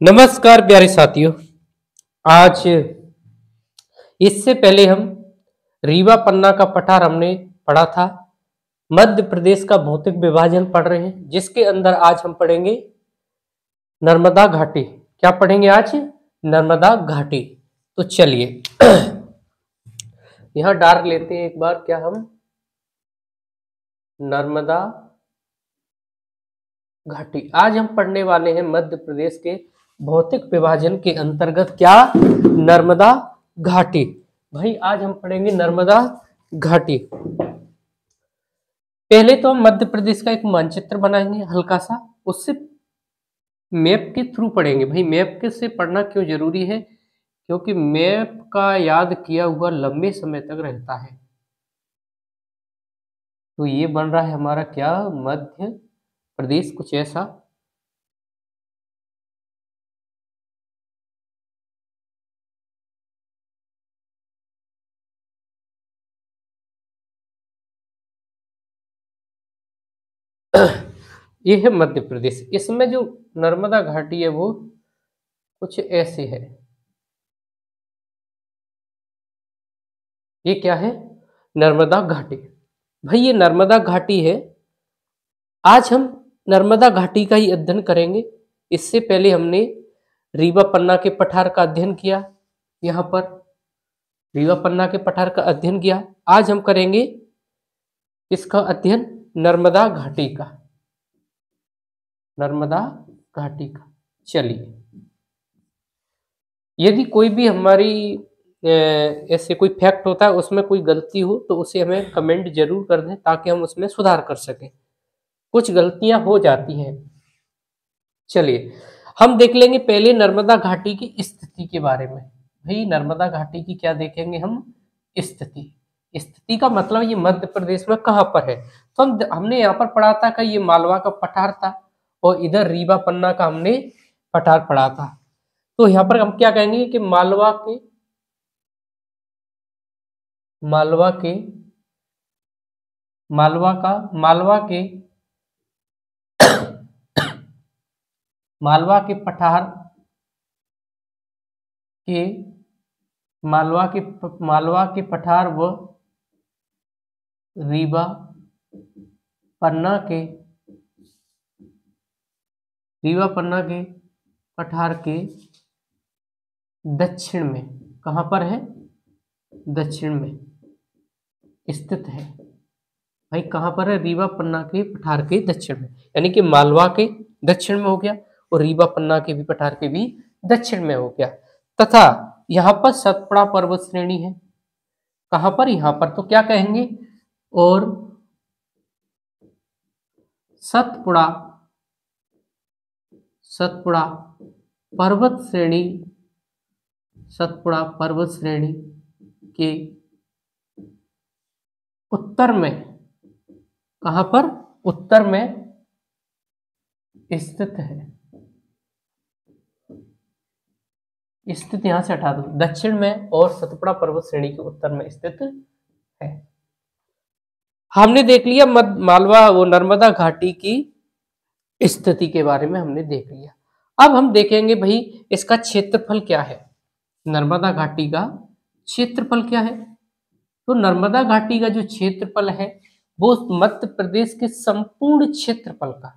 नमस्कार प्यारे साथियों। आज इससे पहले हम रीवा पन्ना का पठार हमने पढ़ा था। मध्य प्रदेश का भौतिक विभाजन पढ़ रहे हैं, जिसके अंदर आज हम पढ़ेंगे नर्मदा घाटी। क्या पढ़ेंगे आज? नर्मदा घाटी। तो चलिए यहां डाल लेते हैं एक बार। क्या हम नर्मदा घाटी आज हम पढ़ने वाले हैं मध्य प्रदेश के भौतिक विभाजन के अंतर्गत क्या नर्मदा घाटी। भाई आज हम पढ़ेंगे नर्मदा घाटी। पहले तो हम मध्य प्रदेश का एक मानचित्र बनाएंगे हल्का सा, उससे मैप के थ्रू पढ़ेंगे। भाई मैप के से पढ़ना क्यों जरूरी है? क्योंकि मैप का याद किया हुआ लंबे समय तक रहता है। तो ये बन रहा है हमारा क्या मध्य प्रदेश, कुछ ऐसा। ये है मध्य प्रदेश। इसमें जो नर्मदा घाटी है वो कुछ ऐसे है। ये क्या है? नर्मदा घाटी। भाई ये नर्मदा घाटी है। आज हम नर्मदा घाटी का ही अध्ययन करेंगे। इससे पहले हमने रीवा पन्ना के पठार का अध्ययन किया। यहाँ पर रीवा पन्ना के पठार का अध्ययन किया। आज हम करेंगे इसका अध्ययन नर्मदा घाटी का। नर्मदा घाटी का। चलिए, यदि कोई भी हमारी ऐसे कोई फैक्ट होता है उसमें कोई गलती हो तो उसे हमें कमेंट जरूर कर दें, ताकि हम उसमें सुधार कर सकें। कुछ गलतियां हो जाती हैं। चलिए हम देख लेंगे पहले नर्मदा घाटी की स्थिति के बारे में। भाई नर्मदा घाटी की क्या देखेंगे हम? स्थिति। स्थिति का मतलब ये मध्य प्रदेश में कहाँ पर है। तो हमने यहाँ पर पढ़ा था कि ये मालवा का पठार था, और इधर रीवा पन्ना का हमने पठार पढ़ा था। तो यहाँ पर हम क्या कहेंगे कि मालवा के मालवा के पठार के मालवा के पठार व रीवा पन्ना के पठार के दक्षिण में, कहां पर है? दक्षिण में स्थित है। भाई कहां पर है? रीवा पन्ना के पठार के दक्षिण में, यानी कि मालवा के दक्षिण में हो गया और रीवा पन्ना के भी पठार के भी दक्षिण में हो गया। तथा यहाँ पर सतपुड़ा पर्वत श्रेणी है। कहां पर? यहाँ पर। तो क्या कहेंगे? और सतपुड़ा पर्वत श्रेणी के उत्तर में, कहां पर? उत्तर में स्थित है। स्थित यहां से हटा दो, दक्षिण में, और सतपुड़ा पर्वत श्रेणी के उत्तर में स्थित है। हमने देख लिया मालवा वो नर्मदा घाटी की स्थिति के बारे में हमने देख लिया। अब हम देखेंगे भाई इसका क्षेत्रफल क्या है। नर्मदा घाटी का क्षेत्रफल क्या है? तो नर्मदा घाटी का जो क्षेत्रफल है वो मध्य प्रदेश के संपूर्ण क्षेत्रफल का,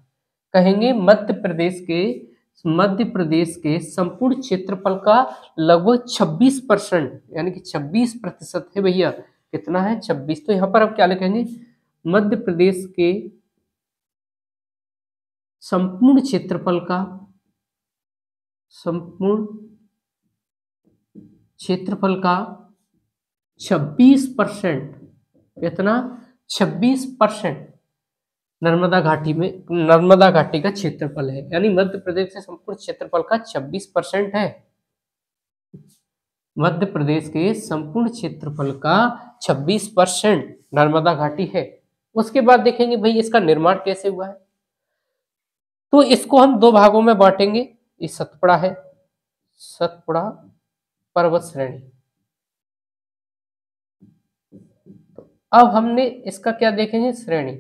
कहेंगे मध्य प्रदेश के संपूर्ण क्षेत्रफल का लगभग 26%, यानी कि 26% है भैया। कितना है? 26। तो यहां पर हम क्या लिखेंगे? मध्य प्रदेश के संपूर्ण क्षेत्रफल का 26%। कितना? 26% नर्मदा घाटी का क्षेत्रफल है, यानी मध्य प्रदेश के संपूर्ण क्षेत्रफल का 26% है। मध्य प्रदेश के संपूर्ण क्षेत्रफल का 26% नर्मदा घाटी है। उसके बाद देखेंगे भाई इसका निर्माण कैसे हुआ है। तो इसको हम दो भागों में बांटेंगे। ये सतपुड़ा है, सतपुड़ा पर्वत श्रेणी। तो अब हमने इसका क्या देखेंगे? श्रेणी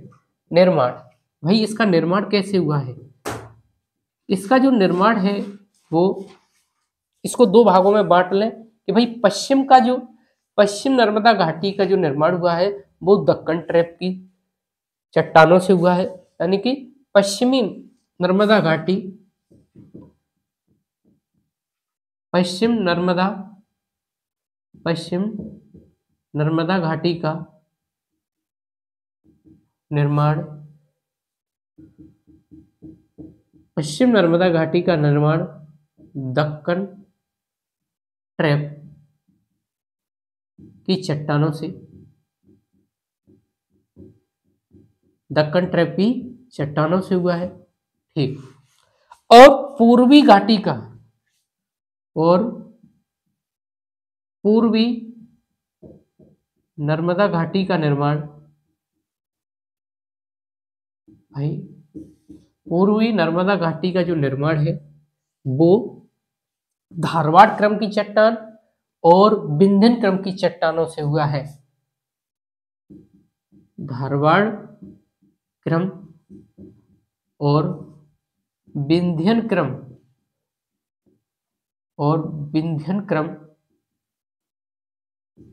निर्माण। भाई इसका निर्माण कैसे हुआ है? इसका जो निर्माण है वो इसको दो भागों में बांट लें कि भाई पश्चिम नर्मदा घाटी का जो निर्माण हुआ है वो दक्कन ट्रैप की चट्टानों से हुआ है, यानी कि पश्चिमी नर्मदा घाटी, पश्चिम नर्मदा घाटी का निर्माण, पश्चिम नर्मदा घाटी का निर्माण दक्कन ट्रैप की चट्टानों से, दक्कन ट्रैप की चट्टानों से हुआ है। ठीक। और पूर्वी घाटी का, और पूर्वी नर्मदा घाटी का निर्माण, भाई पूर्वी नर्मदा घाटी का जो निर्माण है वो धारवाड़ क्रम की चट्टान और विंध्यन क्रम की चट्टानों से हुआ है। धारवाड़ क्रम और विंध्यन क्रम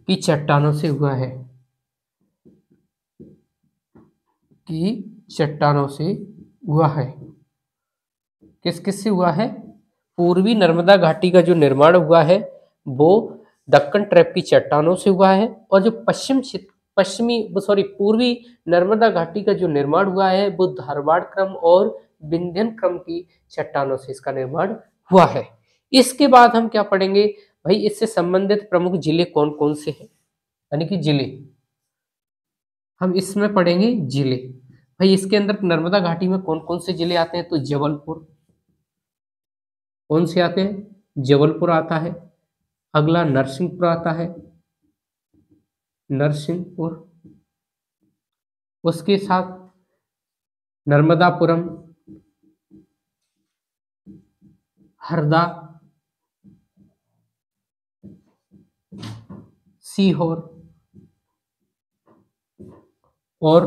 की चट्टानों से हुआ है, किस किस से हुआ है? पूर्वी नर्मदा घाटी का जो निर्माण हुआ है वो दक्कन ट्रैप की चट्टानों से हुआ है, और जो पूर्वी नर्मदा घाटी का जो निर्माण हुआ है वो धारवाड़ क्रम और विंध्यन क्रम की चट्टानों से इसका निर्माण हुआ है। इसके बाद हम क्या पढ़ेंगे भाई, इससे संबंधित प्रमुख जिले कौन कौन से हैं, यानी कि जिले हम इसमें पढ़ेंगे जिले। भाई इसके अंदर नर्मदा घाटी में कौन कौन से जिले आते हैं? तो जबलपुर, कौन से आते हैं? जबलपुर आता है। अगला नरसिंहपुर आता है, नरसिंहपुर। उसके साथ नर्मदापुरम, हरदा, सीहोर और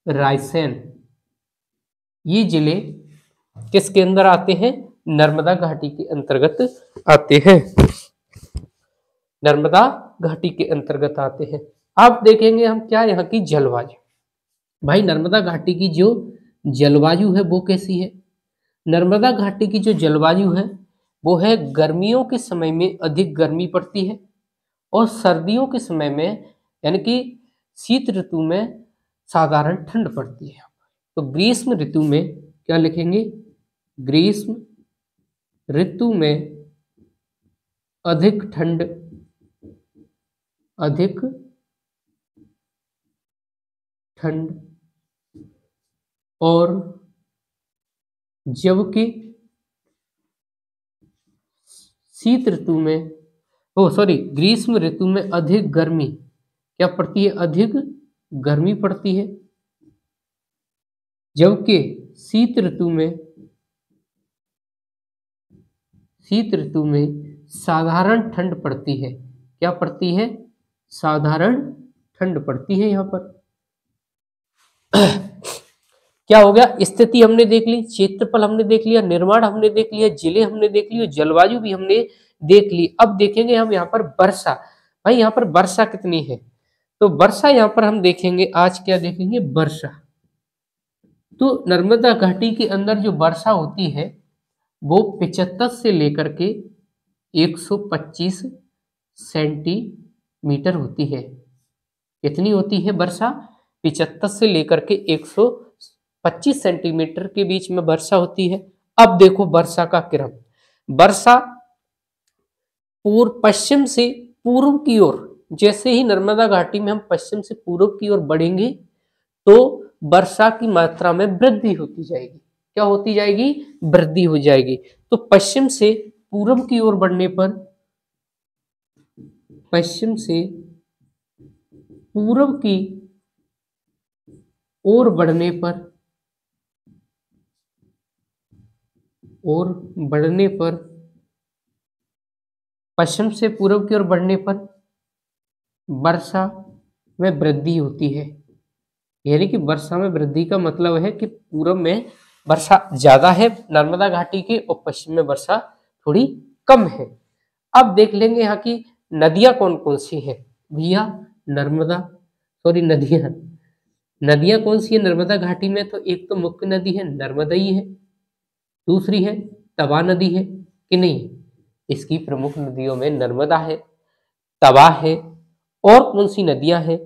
रायसेन, ये जिले किसके अंदर आते हैं? नर्मदा घाटी के अंतर्गत आते हैं, नर्मदा घाटी के अंतर्गत आते हैं। अब देखेंगे हम क्या यहाँ की जलवायु। भाई नर्मदा घाटी की जो जलवायु है वो कैसी है? नर्मदा घाटी की जो जलवायु है वो है गर्मियों के समय में अधिक गर्मी पड़ती है और सर्दियों के समय में यानी कि शीत ऋतु में साधारण ठंड पड़ती है। तो ग्रीष्म ऋतु में क्या लिखेंगे? ग्रीष्म ऋतु में अधिक ठंड और जबकि शीत ऋतु में ग्रीष्म ऋतु में अधिक गर्मी क्या पड़ती है? अधिक गर्मी पड़ती है, जबकि शीत ऋतु में साधारण ठंड पड़ती है। क्या पड़ती है? साधारण ठंड पड़ती है। यहाँ पर क्या हो गया? स्थिति हमने देख ली, क्षेत्रफल हमने देख लिया, निर्माण हमने देख लिया, जिले हमने देख लिए, जलवायु भी हमने देख ली। अब देखेंगे हम यहाँ पर वर्षा। भाई यहाँ पर वर्षा कितनी है? तो वर्षा यहाँ पर हम देखेंगे, आज क्या देखेंगे? वर्षा। तो नर्मदा घाटी के अंदर जो वर्षा होती है वो 75 से लेकर के 125 सेंटीमीटर होती है। कितनी होती है वर्षा? 75 से लेकर के 125 सेंटीमीटर के बीच में वर्षा होती है। अब देखो वर्षा का क्रम। वर्षा पश्चिम से पूर्व की ओर, जैसे ही नर्मदा घाटी में हम पश्चिम से पूर्व की ओर बढ़ेंगे तो वर्षा की मात्रा में वृद्धि होती जाएगी। क्या होती जाएगी? वृद्धि हो जाएगी। तो पश्चिम से पूर्व की ओर बढ़ने पर, पश्चिम से पूर्व की ओर बढ़ने पर पश्चिम से पूर्व की ओर बढ़ने पर वर्षा में वृद्धि होती है। यानी कि वर्षा में वृद्धि का मतलब है कि पूर्व में वर्षा ज्यादा है नर्मदा घाटी की और पश्चिम में वर्षा थोड़ी कम है। अब देख लेंगे यहाँ की नदियां कौन कौन सी है भैया। नर्मदा नदियां नदियां कौन सी है नर्मदा घाटी में, तो एक तो मुख्य नदी है नर्मदाई है, दूसरी है तवा नदी है कि नहीं। इसकी प्रमुख नदियों में नर्मदा है, तवा है, और कौन सी नदियां हैं,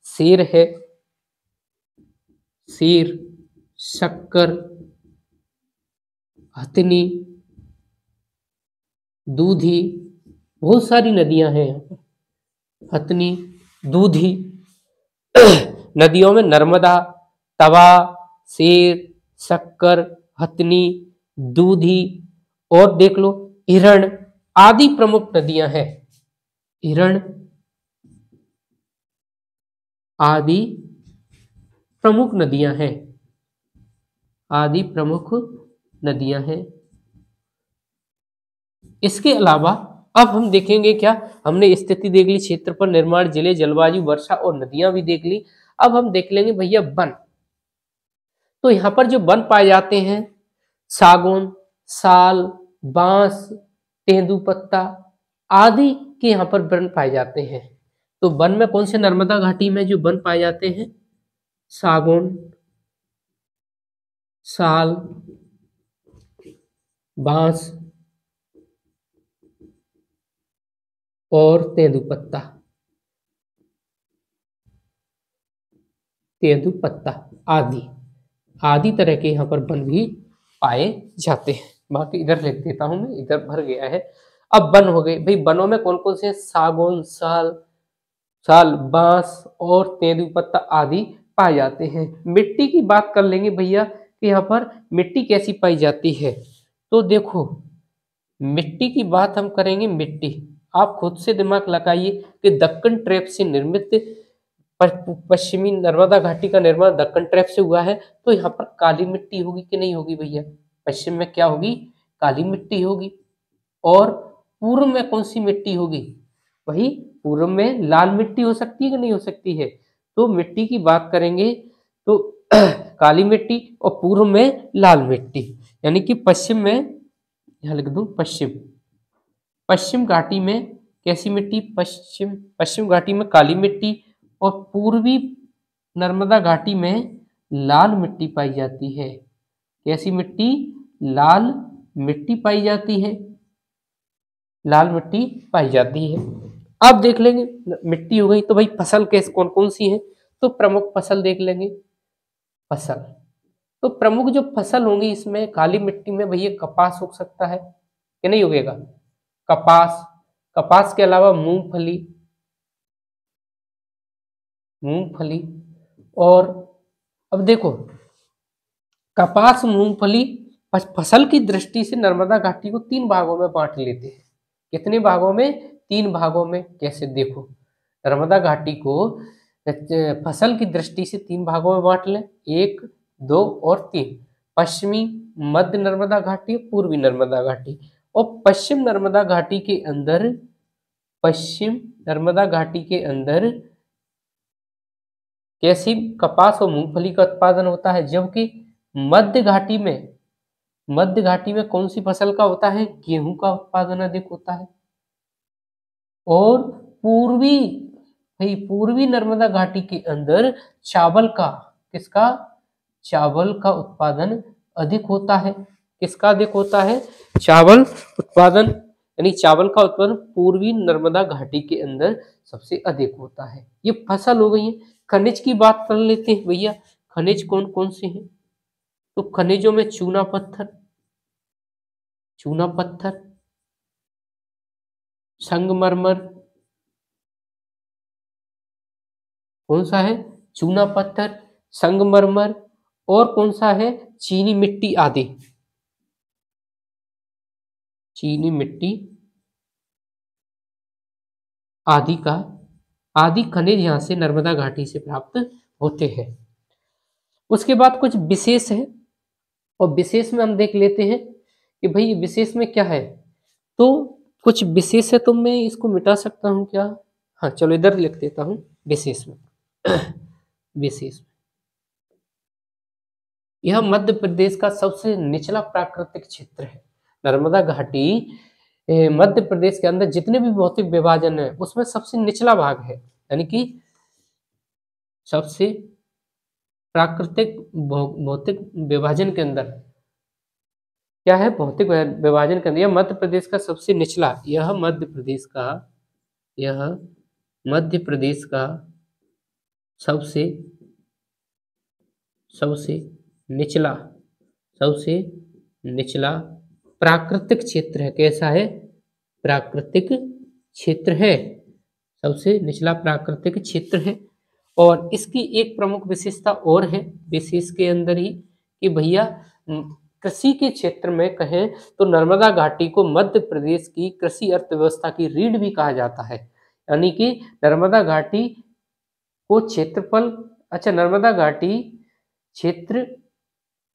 शेर है, शेर, शक्कर, हथनी, दूधी, बहुत सारी नदियां हैं यहाँ पर। हथनी, दूधी नदियों में नर्मदा, तवा, शेर, शक्कर, हथनी, दूधी और देख लो हिरण आदि प्रमुख नदियां हैं। हिरण आदि प्रमुख नदियां हैं, आदि प्रमुख नदियां हैं। इसके अलावा अब हम देखेंगे क्या, हमने स्थिति देख ली, क्षेत्र पर निर्माण, जिले, जलवायु, वर्षा और नदियां भी देख ली। अब हम देख लेंगे भैया वन। तो यहाँ पर जो वन पाए जाते हैं, सागौन, साल, बांस, तेंदुपत्ता आदि के यहाँ पर वन पाए जाते हैं। तो वन में कौन से नर्मदा घाटी में जो वन पाए जाते हैं, सागौन, साल, बांस और तेंदुपत्ता, तेंदुपत्ता आदि आदि तरह के यहाँ पर वन भी पाए जाते हैं। बाकी इधर लिख देता हूं मैं, इधर भर गया है। अब वन हो गए भाई, वनों में कौन कौन से, सागौन, साल, बांस और तेंदुपत्ता आदि पाए जाते हैं। मिट्टी की बात कर लेंगे भैया कि यहाँ पर मिट्टी कैसी पाई जाती है। तो देखो मिट्टी की बात हम करेंगे, मिट्टी आप खुद से दिमाग लगाइए कि दक्कन ट्रैप से निर्मित पश्चिमी नर्मदा घाटी का निर्माण दक्कन ट्रैप से हुआ है, तो यहाँ पर काली मिट्टी होगी कि नहीं होगी भैया। पश्चिम में क्या होगी, काली मिट्टी होगी। और पूर्व में कौन सी मिट्टी होगी, वही पूर्व में लाल मिट्टी हो सकती है कि नहीं हो सकती है। तो मिट्टी की बात करेंगे तो काली मिट्टी और पूर्व में लाल मिट्टी, यानी कि पश्चिम में, यहाँ लिख दूं पश्चिम घाटी में कैसी मिट्टी, पश्चिम घाटी में काली मिट्टी और पूर्वी नर्मदा घाटी में लाल मिट्टी पाई जाती है। कैसी मिट्टी, लाल मिट्टी पाई जाती है, लाल मिट्टी पाई जाती है। अब देख लेंगे मिट्टी हो गई, तो भाई फसल कैसे कौन कौन सी है, तो प्रमुख फसल देख लेंगे। फसल तो प्रमुख जो फसल होंगी इसमें काली मिट्टी में भैया कपास हो सकता है कि नहीं उगेगा, कपास के अलावा मूंगफली और अब देखो कपास, मूंगफली फसल की दृष्टि से नर्मदा घाटी को 3 भागों में बांट लेते हैं। कितने भागों में, 3 भागों में। कैसे, देखो नर्मदा घाटी को फसल की दृष्टि से 3 भागों में बांट लें, 1, 2 और 3। पश्चिमी, मध्य नर्मदा घाटी, पूर्वी नर्मदा घाटी। और पश्चिम नर्मदा घाटी के अंदर कैसी, कपास और मूंगफली का उत्पादन होता है, जबकि मध्य घाटी में कौन सी फसल का होता है, गेहूं का उत्पादन अधिक होता है। और पूर्वी नर्मदा घाटी के अंदर चावल का उत्पादन अधिक होता है। किसका अधिक होता है, चावल उत्पादन, यानी चावल का उत्पादन पूर्वी नर्मदा घाटी के अंदर सबसे अधिक होता है। ये फसल हो गई है। खनिज की बात कर लेते हैं भैया, खनिज कौन कौन से हैं, तो खनिजों में चूना पत्थर, संगमरमर, कौन सा है, चूना पत्थर, संगमरमर और कौन सा है, चीनी मिट्टी आदि। चीनी मिट्टी आदि खनिज यहाँ से नर्मदा घाटी से प्राप्त होते हैं। उसके बाद कुछ विशेष है, और विशेष में हम देख लेते हैं कि भाई विशेष में क्या है। तो कुछ विशेष है, तो मैं इसको मिटा सकता हूँ क्या, हाँ चलो इधर लिख देता हूँ विशेष में। विशेष यह मध्य प्रदेश का सबसे निचला प्राकृतिक क्षेत्र है। नर्मदा घाटी मध्य प्रदेश के अंदर जितने भी भौतिक विभाजन है उसमें सबसे निचला भाग है, यानी कि सबसे प्राकृतिक भौतिक विभाजन के अंदर क्या है, भौतिक विभाजन के अंदर यह मध्य प्रदेश का सबसे निचला, यह मध्य प्रदेश का सबसे निचला प्राकृतिक क्षेत्र है। कैसा है? प्राकृतिक क्षेत्र है, सबसे निचला प्राकृतिक क्षेत्र है। और इसकी एक प्रमुख विशेषता और है, विशेष के अंदर ही, कि भैया कृषि के क्षेत्र में कहें तो नर्मदा घाटी को मध्य प्रदेश की कृषि अर्थव्यवस्था की रीढ़ भी कहा जाता है। यानी कि नर्मदा घाटी को क्षेत्रफल, अच्छा, नर्मदा घाटी क्षेत्र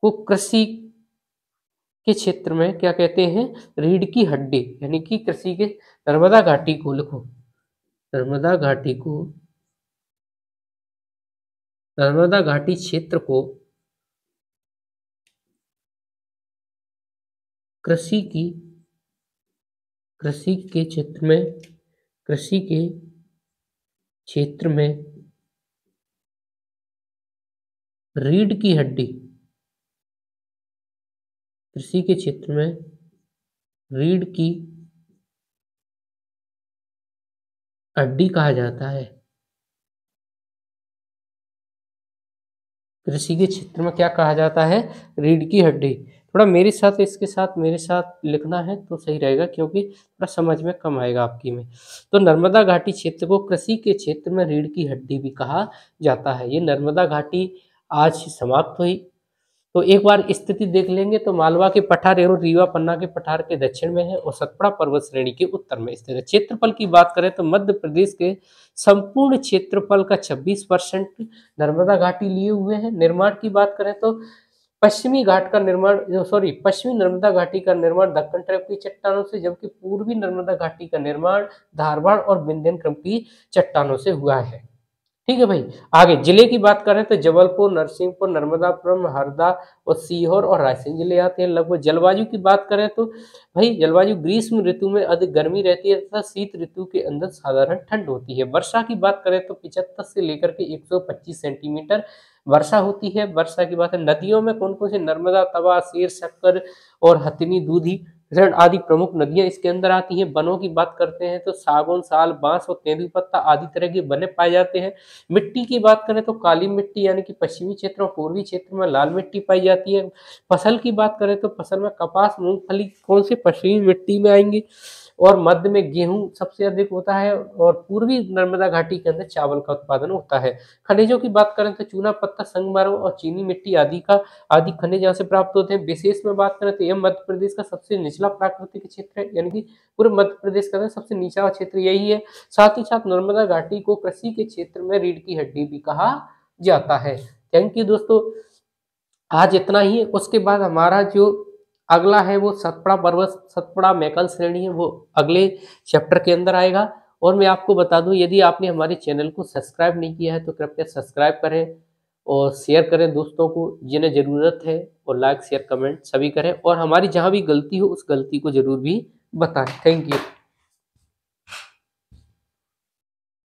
को कृषि के क्षेत्र में क्या कहते हैं? रीढ़ की हड्डी, यानी कि कृषि के नर्मदा घाटी को लिखो, नर्मदा घाटी क्षेत्र को कृषि के क्षेत्र में रीढ़ की हड्डी, कृषि के क्षेत्र में रीढ़ की हड्डी कहा जाता है। कृषि के क्षेत्र में क्या कहा जाता है? रीढ़ की हड्डी। थोड़ा मेरे साथ लिखना है तो सही रहेगा, क्योंकि थोड़ा समझ में कम आएगा आपकी में। तो नर्मदा घाटी क्षेत्र को कृषि के क्षेत्र में रीढ़ की हड्डी भी कहा जाता है। ये नर्मदा घाटी आज समाप्त हुई। तो एक बार स्थिति देख लेंगे तो मालवा के पठार एवं रीवा पन्ना के पठार के दक्षिण में है और सतपुड़ा पर्वत श्रेणी के उत्तर में स्थित है। क्षेत्रफल की बात करें तो मध्य प्रदेश के संपूर्ण क्षेत्रफल का 26% नर्मदा घाटी लिए हुए हैं। निर्माण की बात करें तो पश्चिमी नर्मदा घाटी का निर्माण दक्कन ट्रैप की चट्टानों से, जबकि पूर्वी नर्मदा घाटी का निर्माण धारवाड़ और विंध्यक्रम की चट्टानों से हुआ है। ठीक है भाई। आगे जिले की बात करें तो जबलपुर, नरसिंहपुर, नर्मदापुरम, हरदा और सीहोर और रायसेन जिले आते हैं। लगभग जलवायु की बात करें तो भाई जलवायु ग्रीष्म ऋतु में अधिक गर्मी रहती है तथा शीत ऋतु के अंदर साधारण ठंड होती है। वर्षा की बात करें तो 75 से लेकर के 125 सेंटीमीटर वर्षा होती है। वर्षा की बात है। नदियों में कौन कौन सी? नर्मदा, तवा, शेर, शक्कर और हथिनी, दूधी आदि प्रमुख नदियां इसके अंदर आती हैं। वनों की बात करते हैं तो सागौन, साल, बांस और तेंदुआ पत्ता आदि तरह के वने पाए जाते हैं। मिट्टी की बात करें तो काली मिट्टी, यानी कि पश्चिमी क्षेत्र और पूर्वी क्षेत्र में लाल मिट्टी पाई जाती है। फसल की बात करें तो फसल में कपास, मूंगफली कौन से पश्चिमी मिट्टी में आएंगे, और मध्य में गेहूं सबसे अधिक होता है, और पूर्वी नर्मदा घाटी के अंदर चावल का उत्पादन होता है। खनिजों की बात करें तो चूना पत्थर, संगमरमर और चीनी मिट्टी आदि खनिज यहाँ से प्राप्त होते हैं। विशेष में बात करें तो यह मध्य प्रदेश का सबसे निचला प्राकृतिक क्षेत्र है, यानी कि पूरे मध्य प्रदेश का सबसे निचला क्षेत्र यही है। साथ ही साथ नर्मदा घाटी को कृषि के क्षेत्र में रीढ़ की हड्डी भी कहा जाता है। थैंक यू दोस्तों, आज इतना ही है। उसके बाद हमारा जो अगला है वो सतपुड़ा मैकल श्रेणी है, वो अगले चैप्टर के अंदर आएगा। और मैं आपको बता दूं, यदि आपने हमारे चैनल को सब्सक्राइब नहीं किया है तो कृपया सब्सक्राइब करें और शेयर करें दोस्तों को जिन्हें ज़रूरत है, और लाइक शेयर कमेंट सभी करें, और हमारी जहां भी गलती हो उस गलती को जरूर भी बताएं। Thank you.